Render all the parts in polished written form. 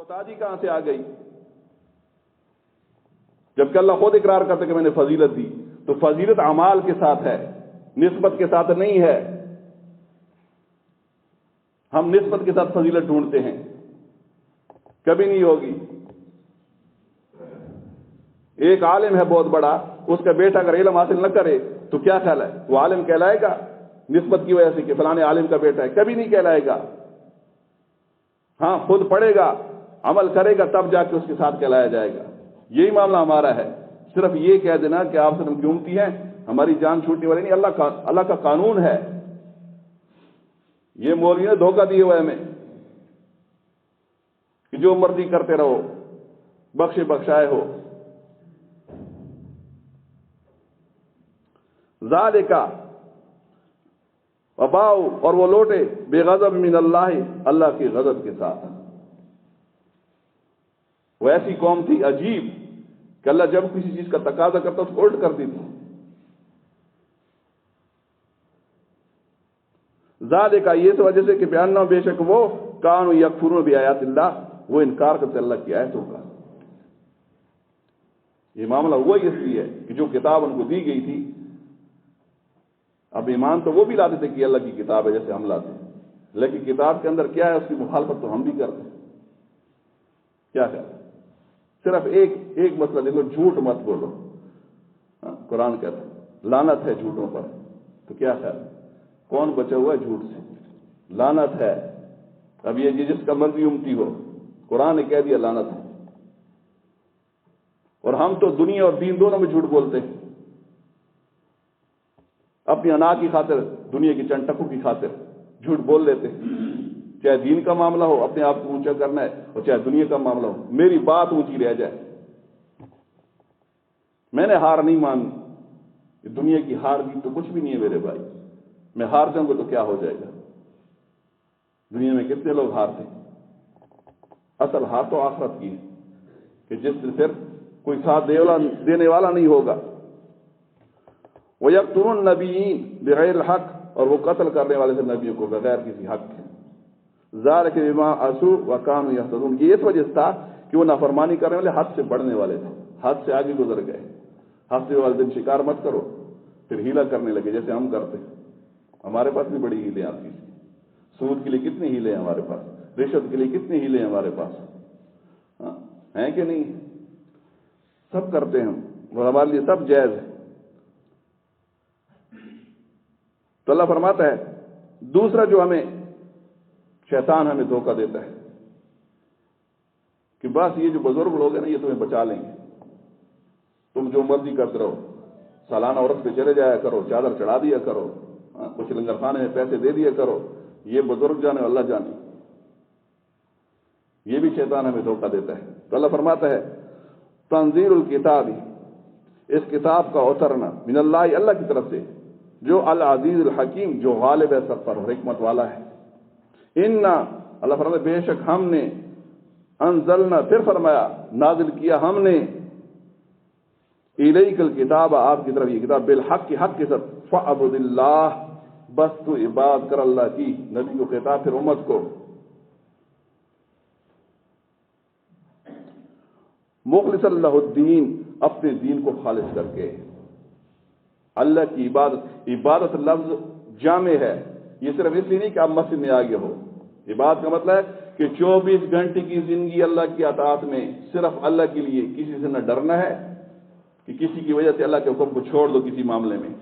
محتاجی کہاں سے آ گئی؟ جبکہ اللہ خود اقرار کرتا کہ میں نے فضیلت دی، تو فضیلت اعمال کے ساتھ ہے، نسبت کے ساتھ نہیں ہے۔ ہم نسبت کے ساتھ فضیلت ڈھونڈتے ہیں، کبھی نہیں ہوگی۔ ایک عالم ہے بہت بڑا، اس کا بیٹا اگر علم حاصل نہ کرے تو کیا خیال ہے؟ وہ عالم کہلائے گا نسبت کی وجہ سے کہ فلانے عالم کا بیٹا ہے؟ کبھی نہیں کہلائے گا۔ ہاں، خود پڑھے گا، عمل کرے گا، تب جا کے اس کے ساتھ کہلایا جائے گا۔ یہی معاملہ ہمارا ہے۔ صرف یہ کہہ دینا کہ آپ سے ہم کی امتی ہیں، ہماری جان چھوٹنے والی نہیں، اللہ کا قانون ہے۔ یہ مولوی نے دھوکہ دیے ہوئے ہمیں کہ جو مرضی کرتے رہو، بخشے بخشائے ہو۔ ذالک وباؤ، اور وہ لوٹے بے غضب من اللہ، اللہ کے غضب کے ساتھ۔ وہ ایسی قوم تھی عجیب کہ اللہ جب کسی چیز کا تقاضا کرتا اس کو الٹ کر دیتی۔ ذالک، یہ اس وجہ سے کہ بیانہ بے شک وہ کانوا یکفرون بآیات اللہ، وہ انکار کرتے اللہ کی آیتوں کا۔ یہ معاملہ ہوا اس لیے کہ جو کتاب ان کو دی گئی تھی، اب ایمان تو وہ بھی لاتے تھے کہ اللہ کی کتاب ہے جیسے ہم لاتے ہیں، لیکن کتاب کے اندر کیا ہے اس کی مخالفت تو ہم بھی کرتے ہیں۔ کیا ہے؟ صرف ایک مسئلہ دیکھو، جھوٹ مت بولو۔ قرآن کہتا ہے لعنت ہے جھوٹوں پر، تو کیا خیال؟ کون بچا ہوا ہے جھوٹ سے؟ لعنت ہے۔ اب یہ جس کا مرضی امتی ہو، قرآن نے کہہ دیا لعنت ہے۔ اور ہم تو دنیا اور دین دونوں میں جھوٹ بولتے ہیں، اپنی انا کی خاطر، دنیا کی چند ٹکوں کی خاطر جھوٹ بول لیتے ہیں۔ چاہے دین کا معاملہ ہو، اپنے آپ کو اونچا کرنا ہے، اور چاہے دنیا کا معاملہ ہو، میری بات اونچی رہ جائے، میں نے ہار نہیں مانی۔ دنیا کی ہار بھی تو کچھ بھی نہیں ہے میرے بھائی، میں ہار جاؤں گا تو کیا ہو جائے گا؟ دنیا میں کتنے لوگ ہارتے ہیں؟ اصل ہار تو آخرت کی ہے کہ جس سے پھر کوئی ساتھ دینے والا نہیں ہوگا۔ وَيَقْتُلُونَ النَّبِيِّينَ بِغَيْرِ الْحَقِّ، اور وہ قتل کرنے والے تھے نبیوں کو بغیر کسی حق کے۔ ذَلِكَ بِمَا عَصَوْا وَكَانُوا يَعْتَدُونَ، یہ اس وجہ سے تھا کہ وہ نافرمانی کرنے والے حد سے بڑھنے والے تھے، حد سے آگے گزر گئے۔ ہفتے والے دن شکار مت کرو، پھر ہیلا کرنے لگے جیسے ہم کرتے۔ ہمارے پاس بھی بڑی ہیلیں آتی ہیں، سود کے لیے کتنی ہیلیں ہیں ہمارے پاس، رشوت کے لیے کتنی ہیلیں ہیں ہمارے پاس، ہیں کہ نہیں؟ سب کرتے ہیں ہم، اور ہمارے لیے سب جائز ہے۔ تو اللہ فرماتا ہے دوسرا جو ہمیں شیطان ہمیں دھوکہ دیتا ہے کہ بس یہ جو بزرگ لوگ ہیں نا یہ تمہیں بچا لیں گے، تم جو مرضی کرتے رہو، سالانہ عورت پہ چلے جایا کرو، چادر چڑھا دیا کرو، کچھ لنگر خانے میں پیسے دے دیا کرو، یہ بزرگ جانے اللہ جانے۔ یہ بھی شیطان ہمیں دھوکہ دیتا ہے۔ تو اللہ فرماتا ہے تنزیل الکتاب، اس کتاب کا اترنا، من اللہ، اللہ کی طرف سے، جو العزیز الحکیم، جو غالب ہے سب پر اور حکمت والا ہے۔ انا، اللہ فرماتا ہے بے شک ہم نے، انزلنا، پھر فرمایا نازل کیا ہم نے، الیک الکتاب، آپ کی طرف یہ کتاب، بالحق، حق کے ساتھ، فاعبد اللہ، بس تو عبادت کر اللہ کی۔ نبی کو خطاب، پھر امت کو، مخلص اللہ الدین، اپنے دین کو خالص کر کے۔ اللہ کی عبادت، عبادت لفظ جامع ہے، یہ صرف اس لیے نہیں کہ آپ مسجد میں آگے ہو۔ عبادت کا مطلب ہے کہ 24 گھنٹے کی زندگی اللہ کی اطاعت میں، صرف اللہ کے لیے، کسی سے نہ ڈرنا ہے کہ کسی کی وجہ سے اللہ کے حکم کو چھوڑ دو کسی معاملے میں،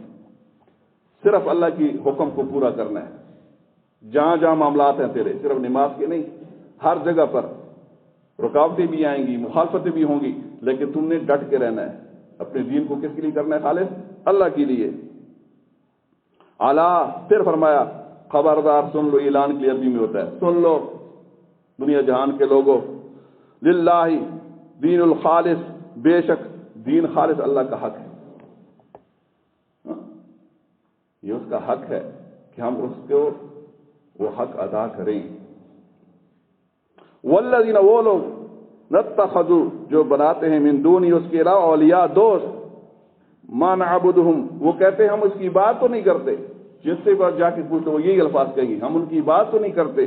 صرف اللہ کی حکم کو پورا کرنا ہے۔ جہاں جہاں معاملات ہیں تیرے، صرف نماز کے نہیں، ہر جگہ پر رکاوٹیں بھی آئیں گی، مخالفتیں بھی ہوں گی، لیکن تم نے ڈٹ کے رہنا ہے۔ اپنے دین کو کس کے لیے کرنا ہے؟ خالص اللہ کے لیے۔ اعلیٰ، پھر فرمایا خبردار سن لو، اعلان کے لیے عربی میں ہوتا ہے، سن لو دنیا جہان کے لوگوں، للہ دین الخالص، بے شک دین خالص اللہ کا حق ہے۔ یہ اس کا حق ہے کہ ہم اس کو وہ حق ادا کریں۔ والذین، وہ لوگ، نتخذوا، جو بناتے ہیں، من دونی، اس کے علاوہ، اولیاء، دوست، ما نعبدہم، وہ کہتے ہیں ہم اس کی بات تو نہیں کرتے، جس سے بات جا کے پوچھو وہ یہی الفاظ کہیں گے، ہم ان کی بات تو نہیں کرتے،